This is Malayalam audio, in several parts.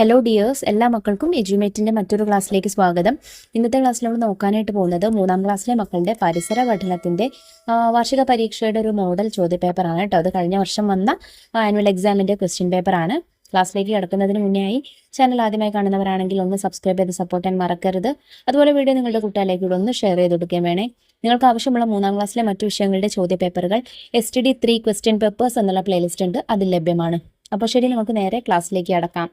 ഹലോ ഡിയേഴ്സ്, എല്ലാ മക്കൾക്കും എജ്യൂമേറ്റിൻ്റെ മറ്റൊരു ക്ലാസ്സിലേക്ക് സ്വാഗതം. ഇന്നത്തെ ക്ലാസ്സിൽ നമ്മൾ നോക്കാനായിട്ട് പോകുന്നത് 3ാം ക്ലാസ്സിലെ മക്കളുടെ പരിസര പഠനത്തിൻ്റെ വാർഷിക പരീക്ഷയുടെ ഒരു മോഡൽ ചോദ്യപേപ്പറാണ് കേട്ടോ. അത് കഴിഞ്ഞ വർഷം വന്ന ആനുവൽ എക്സാമിൻ്റെ ക്വസ്റ്റ്യൻ പേപ്പറാണ്. ക്ലാസ്സിലേക്ക് കിടക്കുന്നതിന് മുന്നേ ആയി ചാനൽ ആദ്യമായി കാണുന്നവരാണെങ്കിൽ ഒന്ന് സബ്സ്ക്രൈബ് ചെയ്ത് സപ്പോർട്ട് ചെയ്യാൻ മറക്കരുത്. അതുപോലെ വീഡിയോ നിങ്ങളുടെ കൂട്ടുകാരിലേക്ക് കൂടെ ഒന്ന് ഷെയർ ചെയ്ത് കൊടുക്കുകയും വേണേ. നിങ്ങൾക്ക് ആവശ്യമുള്ള 3ാം ക്ലാസ്സിലെ മറ്റു വിഷയങ്ങളുടെ ചോദ്യപേപ്പറുകൾ STD 3 ക്വസ്റ്റ്യൻ പേപ്പേഴ്സ് എന്നുള്ള പ്ലേലിസ്റ്റ് ഉണ്ട്, അതിൽ ലഭ്യമാണ്. അപ്പോൾ ശരി, നമുക്ക് നേരെ ക്ലാസ്സിലേക്ക് കടക്കാം.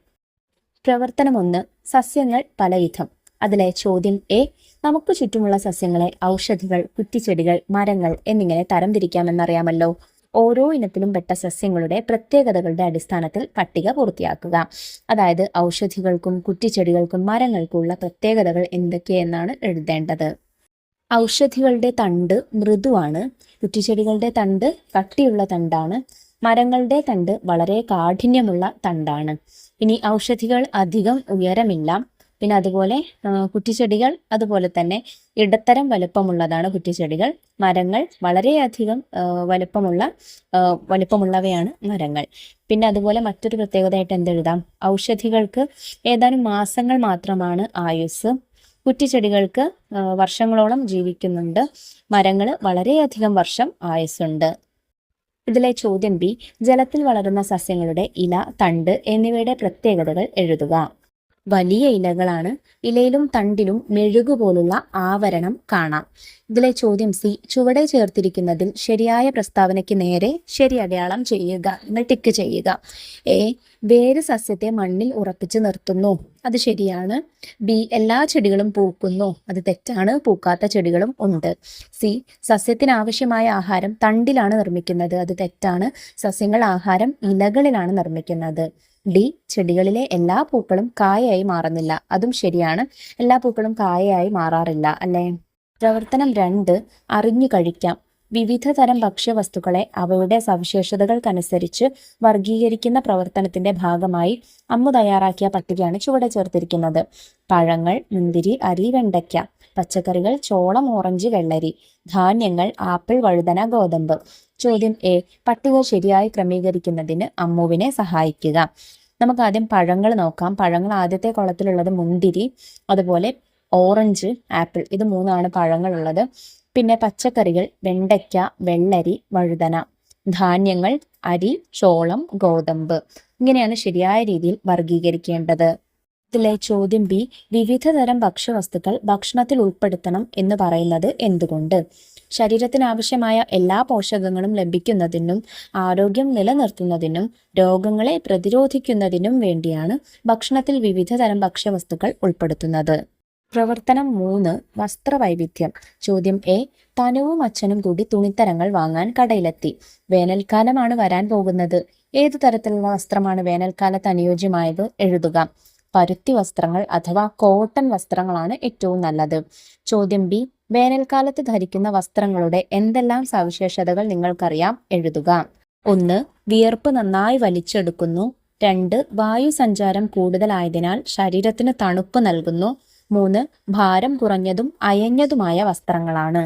പ്രവർത്തനം 1, സസ്യങ്ങൾ പലവിധം. അതിലെ ചോദ്യം എ, നമുക്ക് ചുറ്റുമുള്ള സസ്യങ്ങളെ ഔഷധികൾ, കുറ്റിച്ചെടികൾ, മരങ്ങൾ എന്നിങ്ങനെ തരംതിരിക്കാമെന്നറിയാമല്ലോ. ഓരോ ഇനത്തിലും പെട്ട സസ്യങ്ങളുടെ പ്രത്യേകതകളുടെ അടിസ്ഥാനത്തിൽ പട്ടിക പൂർത്തിയാക്കുക. അതായത് ഔഷധികൾക്കും കുറ്റിച്ചെടികൾക്കും മരങ്ങൾക്കുള്ള പ്രത്യേകതകൾ എന്തൊക്കെയെന്നാണ് എഴുതേണ്ടത്. ഔഷധികളുടെ തണ്ട് മൃദുവാണ്, കുറ്റിച്ചെടികളുടെ തണ്ട് കട്ടിയുള്ള തണ്ടാണ്, മരങ്ങളുടെ തണ്ട് വളരെ കാഠിന്യമുള്ള തണ്ടാണ്. ഇനി ഔഷധികൾ അധികം ഉയരമില്ല, പിന്നെ അതുപോലെ കുറ്റിച്ചെടികൾ അതുപോലെ തന്നെ ഇടത്തരം വലുപ്പമുള്ളതാണ് കുറ്റിച്ചെടികൾ. മരങ്ങൾ വളരെയധികം വലുപ്പമുള്ളവയാണ് മരങ്ങൾ. പിന്നെ അതുപോലെ മറ്റൊരു പ്രത്യേകതയായിട്ട് എന്തെഴുതാം, ഔഷധികൾക്ക് ഏതാനും മാസങ്ങൾ മാത്രമാണ് ആയുസ്, കുറ്റിച്ചെടികൾക്ക് വർഷങ്ങളോളം ജീവിക്കുന്നുണ്ട്, മരങ്ങൾ വളരെയധികം വർഷം ആയുസ്സുണ്ട്. ഇതിലെ ചോദ്യം ബി, ജലത്തിൽ വളരുന്ന സസ്യങ്ങളുടെ ഇല, തണ്ട് എന്നിവയുടെ പ്രത്യേകതകൾ എഴുതുക. വലിയ ഇലകളാണ്, ഇലയിലും തണ്ടിലും മെഴുകുപോലുള്ള ആവരണം കാണാം. ഇതിലെ ചോദ്യം സി, ചുവടെ ചേർത്തിരിക്കുന്നതിൽ ശരിയായ പ്രസ്താവനയ്ക്ക് നേരെ ശരി അടയാളം ചെയ്യുക, ടിക്ക് ചെയ്യുക. എ, വേര് സസ്യത്തെ മണ്ണിൽ ഉറപ്പിച്ച് നിർത്തുന്നു, അത് ശരിയാണ്. ബി, എല്ലാ ചെടികളും പൂക്കുന്നു, അത് തെറ്റാണ്, പൂക്കാത്ത ചെടികളും ഉണ്ട്. സി, സസ്യത്തിന് ആവശ്യമായ ആഹാരം തണ്ടിലാണ് നിർമ്മിക്കുന്നത്, അത് തെറ്റാണ്, സസ്യങ്ങൾ ആഹാരം ഇലകളിലാണ് നിർമ്മിക്കുന്നത്. ഡി, ചെടികളിലെ എല്ലാ പൂക്കളും കായയായി മാറുന്നില്ല, അതും ശരിയാണ്, എല്ലാ പൂക്കളും കായയായി മാറാറില്ല അല്ലേ. പ്രവർത്തനം 2, അറിഞ്ഞു കഴിക്കാം. വിവിധ തരം ഭക്ഷ്യവസ്തുക്കളെ അവയുടെ സവിശേഷതകൾക്കനുസരിച്ച് വർഗീകരിക്കുന്ന പ്രവർത്തനത്തിന്റെ ഭാഗമായി അമ്മു തയ്യാറാക്കിയ പട്ടികയാണ് ചുവടെ ചേർത്തിരിക്കുന്നത്. പഴങ്ങൾ മുന്തിരി, അരി, വെണ്ടയ്ക്ക. പച്ചക്കറികൾ ചോളം, ഓറഞ്ച്, വെള്ളരി. ധാന്യങ്ങൾ ആപ്പിൾ, വഴുതന, ഗോതമ്പ്. ചോദ്യം എ, പട്ടിക ശരിയായി ക്രമീകരിക്കുന്നതിന് അമ്മുവിനെ സഹായിക്കുക. നമുക്ക് ആദ്യം പഴങ്ങൾ നോക്കാം. പഴങ്ങൾ ആദ്യത്തെ കോളത്തിലുള്ളത് മുന്തിരി, അതുപോലെ ഓറഞ്ച്, ആപ്പിൾ, ഇത് 3 പഴങ്ങളുള്ളത്. പിന്നെ പച്ചക്കറികൾ വെണ്ടയ്ക്ക, വെള്ളരി, വഴുതന. ധാന്യങ്ങൾ അരി, ചോളം, ഗോതമ്പ്. ഇങ്ങനെയാണ് ശരിയായ രീതിയിൽ വർഗീകരിക്കേണ്ടത്. ഇതിലെ ചോദ്യം ബി, വിവിധ തരം ഭക്ഷ്യവസ്തുക്കൾ ഭക്ഷണത്തിൽ ഉൾപ്പെടുത്തണം എന്ന് പറയുന്നത് എന്തുകൊണ്ട്? ശരീരത്തിന് ആവശ്യമായ എല്ലാ പോഷകങ്ങളും ലഭിക്കുന്നതിനും ആരോഗ്യം നിലനിർത്തുന്നതിനും രോഗങ്ങളെ പ്രതിരോധിക്കുന്നതിനും വേണ്ടിയാണ് ഭക്ഷണത്തിൽ വിവിധ തരം ഭക്ഷ്യവസ്തുക്കൾ ഉൾപ്പെടുത്തുന്നത്. പ്രവർത്തനം 3, വസ്ത്രവൈവിധ്യം. ചോദ്യം എ, തനുവും അച്ഛനും കൂടി തുണിത്തരങ്ങൾ വാങ്ങാൻ കടയിലെത്തി. വേനൽക്കാലമാണ് വരാൻ പോകുന്നത്, ഏതു തരത്തിലുള്ള വസ്ത്രമാണ് വേനൽക്കാലത്ത് അനുയോജ്യമായത് എഴുതുക. പരുത്തി വസ്ത്രങ്ങൾ അഥവാ കോട്ടൺ വസ്ത്രങ്ങളാണ് ഏറ്റവും നല്ലത്. ചോദ്യം ബി, വേനൽക്കാലത്ത് ധരിക്കുന്ന വസ്ത്രങ്ങളുടെ എന്തെല്ലാം സവിശേഷതകൾ നിങ്ങൾക്കറിയാം എഴുതുക. 1, വിയർപ്പ് നന്നായി വലിച്ചെടുക്കുന്നു. 2, വായു സഞ്ചാരം കൂടുതലായതിനാൽ ശരീരത്തിന് തണുപ്പ് നൽകുന്നു. 3, ഭാരം കുറഞ്ഞതും അയഞ്ഞതുമായ വസ്ത്രങ്ങളാണ്.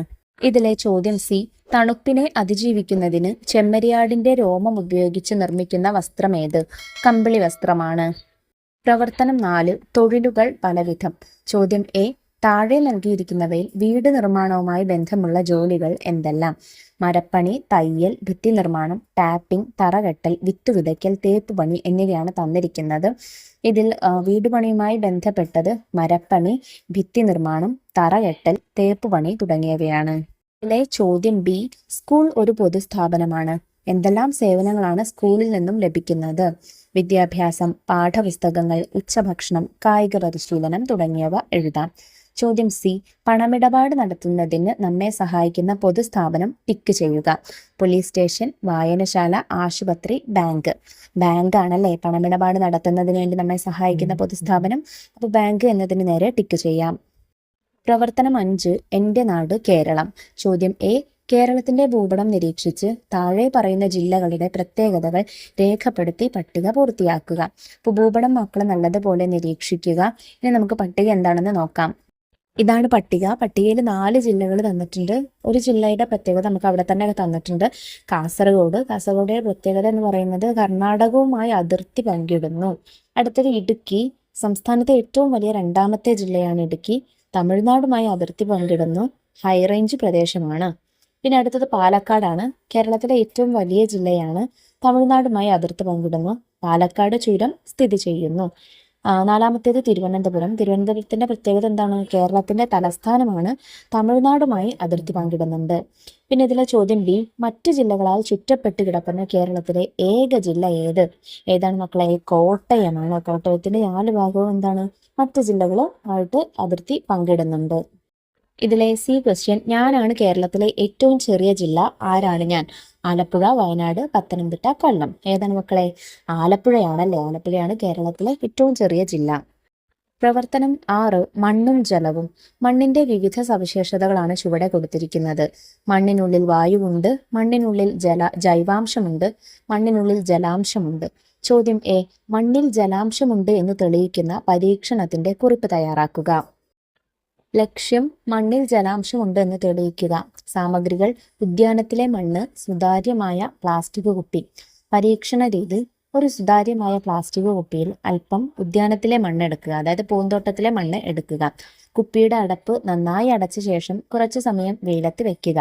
ഇതിലെ ചോദ്യം സി, തണുപ്പിനെ അതിജീവിക്കുന്നതിന് ചെമ്മരിയാടിന്റെ രോമം ഉപയോഗിച്ച് നിർമ്മിക്കുന്ന വസ്ത്രമേത്? കമ്പിളി വസ്ത്രമാണ്. പ്രവർത്തനം 4, തൊഴിലുകൾ പലവിധം. ചോദ്യം എ, താഴെ നൽകിയിരിക്കുന്നവയിൽ വീട് നിർമ്മാണവുമായി ബന്ധമുള്ള ജോലികൾ എന്തെല്ലാം? മരപ്പണി, തയ്യൽ, ഭിത്തി നിർമ്മാണം, ടാപ്പിംഗ്, തറകെട്ടൽ, വിത്ത് വിതയ്ക്കൽ, തേപ്പ് പണി എന്നിവയാണ് തന്നിരിക്കുന്നത്. ഇതിൽ വീടുപണിയുമായി ബന്ധപ്പെട്ടത് മരപ്പണി, ഭിത്തി നിർമ്മാണം, തറകെട്ടൽ, തേപ്പ് പണി തുടങ്ങിയവയാണ്. ഇതിലെ ചോദ്യം ബി, സ്കൂൾ ഒരു പൊതുസ്ഥാപനമാണ്. എന്തെല്ലാം സേവനങ്ങളാണ് സ്കൂളിൽ നിന്നും ലഭിക്കുന്നത്? വിദ്യാഭ്യാസം, പാഠപുസ്തകങ്ങൾ, ഉച്ചഭക്ഷണം, കായിക പരിശീലനം തുടങ്ങിയവ എഴുതാം. ചോദ്യം സി, പണമിടപാട് നടത്തുന്നതിന് നമ്മെ സഹായിക്കുന്ന പൊതുസ്ഥാപനം ടിക്ക് ചെയ്യുക. പോലീസ് സ്റ്റേഷൻ, വായനശാല, ആശുപത്രി, ബാങ്ക്. ബാങ്ക് ആണല്ലേ പണമിടപാട് നടത്തുന്നതിന് വേണ്ടി നമ്മെ സഹായിക്കുന്ന പൊതുസ്ഥാപനം. അപ്പോൾ ബാങ്ക് എന്നതിന് നേരെ ടിക്ക് ചെയ്യാം. പ്രവർത്തനം 5, എൻ്റെ നാട് കേരളം. ചോദ്യം എ, കേരളത്തിന്റെ ഭൂപടം നിരീക്ഷിച്ച് താഴെ പറയുന്ന ജില്ലകളുടെ പ്രത്യേകതകൾ രേഖപ്പെടുത്തി പട്ടിക പൂർത്തിയാക്കുക. അപ്പോൾ ഭൂപടം മക്കൾ നല്ലതുപോലെ നിരീക്ഷിക്കുക. ഇനി നമുക്ക് പട്ടിക എന്താണെന്ന് നോക്കാം. ഇതാണ് പട്ടിക. പട്ടികയിൽ 4 ജില്ലകൾ തന്നിട്ടുണ്ട്. ഒരു ജില്ലയുടെ പ്രത്യേകത നമുക്ക് അവിടെ തന്നെ തന്നിട്ടുണ്ട്. കാസർഗോഡ്. കാസർഗോഡിന്റെ പ്രത്യേകത എന്ന് പറയുന്നത് കർണാടകവുമായി അതിർത്തി പങ്കിടുന്നു. അടുത്തത് ഇടുക്കി. സംസ്ഥാനത്തെ ഏറ്റവും വലിയ 2ാമത്തെ ജില്ലയാണ് ഇടുക്കി. തമിഴ്നാടുമായി അതിർത്തി പങ്കിടുന്നു. ഹൈറേഞ്ച് പ്രദേശമാണ്. പിന്നെ അടുത്തത് പാലക്കാടാണ്. കേരളത്തിലെ ഏറ്റവും വലിയ ജില്ലയാണ്. തമിഴ്നാടുമായി അതിർത്തി പങ്കിടുന്നു. പാലക്കാട് ചുരം സ്ഥിതി ചെയ്യുന്നു. 4ാമത്തേത് തിരുവനന്തപുരം. തിരുവനന്തപുരത്തിന്റെ പ്രത്യേകത എന്താണ്? കേരളത്തിന്റെ തലസ്ഥാനമാണ്. തമിഴ്നാടുമായി അതിർത്തി പങ്കിടുന്നുണ്ട്. പിന്നെ ഇതിലെ ചോദ്യം ബി, മറ്റ് ജില്ലകളാൽ ചുറ്റപ്പെട്ട് കിടക്കുന്ന കേരളത്തിലെ ഏക ജില്ല ഏത്? ഏതാണ് മക്കളെ? കോട്ടയമാണ്. കോട്ടയത്തിന്റെ 4 ഭാഗവും എന്താണ്? മറ്റ് ജില്ലകളുമായിട്ട് അതിർത്തി പങ്കിടുന്നുണ്ട്. ഇതിലെ സി ക്വസ്റ്റ്യൻ, ഞാനാണ് കേരളത്തിലെ ഏറ്റവും ചെറിയ ജില്ല, ആരാണ് ഞാൻ? ആലപ്പുഴ, വയനാട്, പത്തനംതിട്ട, കൊല്ലം. ഏതാണ് മക്കളെ? ആലപ്പുഴയാണല്ലേ. ആലപ്പുഴയാണ് കേരളത്തിലെ ഏറ്റവും ചെറിയ ജില്ല. പ്രവർത്തനം 6, മണ്ണും ജലവും. മണ്ണിന്റെ വിവിധ സവിശേഷതകളാണ് ചുവടെ കൊടുത്തിരിക്കുന്നത്. മണ്ണിനുള്ളിൽ വായുവുണ്ട്, മണ്ണിനുള്ളിൽ ജൈവാംശമുണ്ട്, മണ്ണിനുള്ളിൽ ജലാംശമുണ്ട്. ചോദ്യം എ, മണ്ണിൽ ജലാംശമുണ്ട് എന്ന് തെളിയിക്കുന്ന പരീക്ഷണത്തിന്റെ കുറിപ്പ് തയ്യാറാക്കുക. ലക്ഷ്യം, മണ്ണിൽ ജലാംശമുണ്ട് എന്ന് തെളിയിക്കുക. സാമഗ്രികൾ, ഉദ്യാനത്തിലെ മണ്ണ്, സുതാര്യമായ പ്ലാസ്റ്റിക് കുപ്പി. പരീക്ഷണ രീതി, ഒരു സുതാര്യമായ പ്ലാസ്റ്റിക് കുപ്പിയിൽ അല്പം ഉദ്യാനത്തിലെ മണ്ണ് എടുക്കുക, അതായത് പൂന്തോട്ടത്തിലെ മണ്ണ് എടുക്കുക. കുപ്പിയുടെ അടപ്പ് നന്നായി അടച്ച ശേഷം കുറച്ചു സമയം വെയിലത്ത് വെക്കുക.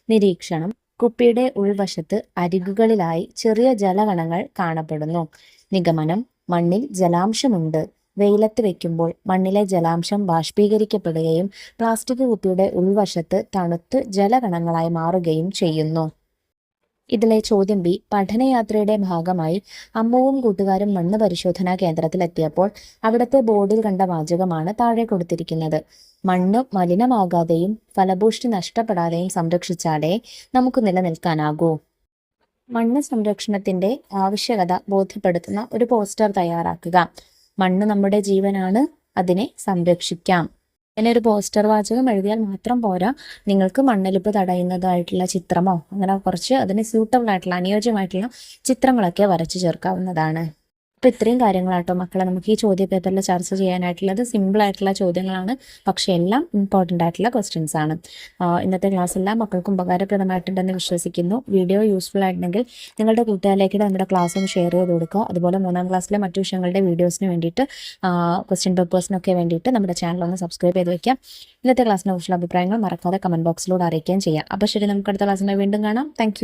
നിരീക്ഷണം, കുപ്പിയുടെ ഉൾവശത്ത് അരികുകളിലായി ചെറിയ ജലകണങ്ങൾ കാണപ്പെടുന്നു. നിഗമനം, മണ്ണിൽ ജലാംശമുണ്ട്. വെയിലത്ത് വെക്കുമ്പോൾ മണ്ണിലെ ജലാംശം ബാഷ്പീകരിക്കപ്പെടുകയും പ്ലാസ്റ്റിക് കുപ്പിയുടെ ഉൾവശത്ത് തണുത്ത് ജലകണങ്ങളായി മാറുകയും ചെയ്യുന്നു. ഇതിലെ ചോദ്യം ബി, പഠനയാത്രയുടെ ഭാഗമായി അമ്മുവും കൂട്ടുകാരും മണ്ണ് പരിശോധനാ കേന്ദ്രത്തിലെത്തിയപ്പോൾ അവിടുത്തെ ബോർഡിൽ കണ്ട വാചകമാണ് താഴെ കൊടുത്തിരിക്കുന്നത്. മണ്ണ് മലിനമാകാതെയും ഫലഭൂഷ്ടി നഷ്ടപ്പെടാതെയും സംരക്ഷിച്ചാലേ നമുക്ക് നിലനിൽക്കാനാകൂ. മണ്ണ് സംരക്ഷണത്തിന്റെ ആവശ്യകത ബോധ്യപ്പെടുത്തുന്ന ഒരു പോസ്റ്റർ തയ്യാറാക്കുക. മണ്ണ് നമ്മുടെ ജീവനാണ്, അതിനെ സംരക്ഷിക്കാം. അങ്ങനെ ഒരു പോസ്റ്റർ വാചകം എഴുതിയാൽ മാത്രം പോരാ, നിങ്ങൾക്ക് മണ്ണൊലിപ്പ് തടയുന്നതായിട്ടുള്ള ചിത്രമോ അങ്ങനെ കുറച്ച് അതിന് സ്യൂട്ടബിൾ ആയിട്ടുള്ള അനുയോജ്യമായിട്ടുള്ള ചിത്രങ്ങളൊക്കെ വരച്ചു ചേർക്കാവുന്നതാണ്. അപ്പോൾ ഇത്രയും കാര്യങ്ങളാട്ടോ മക്കളെ നമുക്ക് ഈ ചോദ്യ പേപ്പറിൽ ചർച്ച ചെയ്യാനായിട്ടുള്ളത്. സിമ്പിൾ ആയിട്ടുള്ള ചോദ്യങ്ങളാണ്, പക്ഷേ എല്ലാം ഇമ്പോർട്ടൻ്റ് ആയിട്ടുള്ള ക്വസ്റ്റ്യൻസ് ആണ്. ഇന്നത്തെ ക്ലാസ് എല്ലാം മക്കൾക്കും ഉപകാരപ്രദമായിട്ടുണ്ടെന്ന് വിശ്വസിക്കുന്നു. വീഡിയോ യൂസ്ഫുൾ ആയിട്ടുണ്ടെങ്കിൽ നിങ്ങളുടെ കൂട്ടുകാരിലേക്ക് നമ്മുടെ ക്ലാസ് ഒന്ന് ഷെയർ ചെയ്ത് കൊടുക്കുക. അതുപോലെ 3ാം ക്ലാസ്സിലെ മറ്റു വിഷയങ്ങളുടെ വീഡിയോസിന് വേണ്ടിയിട്ട്, ക്വസ്റ്റ്യൻ പേപ്പേഴ്സിനൊക്കെ വേണ്ടിയിട്ട് നമ്മുടെ ചാനൽ ഒന്ന് സബ്സ്ക്രൈബ് ചെയ്ത് വയ്ക്കാം. ഇന്നത്തെ ക്ലാസ്സിനെ കുറിച്ചുള്ള അഭിപ്രായങ്ങൾ മറക്കാതെ കമൻറ്റ് ബോക്സിലൂടെ അറിയിക്കുകയും ചെയ്യാം. അപ്പോൾ ശരി, നമുക്ക് അടുത്ത ക്ലാസ്സിനെ വീണ്ടും കാണാം. താങ്ക്